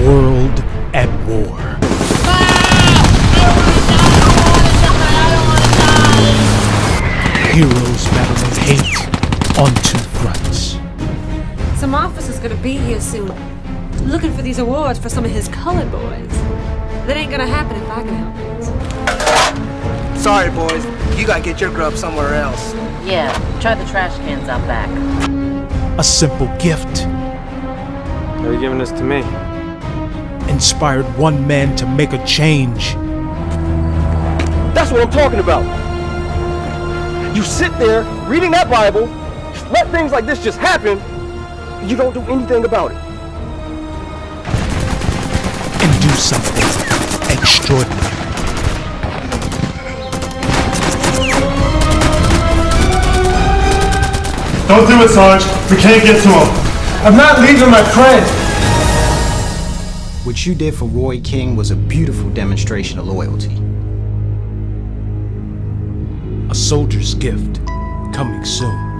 world at war. Heroes battling hate on two fronts. Some officer's gonna be here soon, looking for these awards for some of his colored boys. That ain't gonna happen if I can help it. Sorry, boys. You gotta get your grub somewhere else. Yeah, try the trash cans out back. A simple gift Are you giving this to me? inspired one man to make a change. That's what I'm talking about. You sit there reading that Bible, let things like this just happen, you don't do anything about it. And do something extraordinary. Don't do it, Sarge. We can't get to him. I'm not leaving my friend. What you did for Roy King was a beautiful demonstration of loyalty. A soldier's gift, coming soon.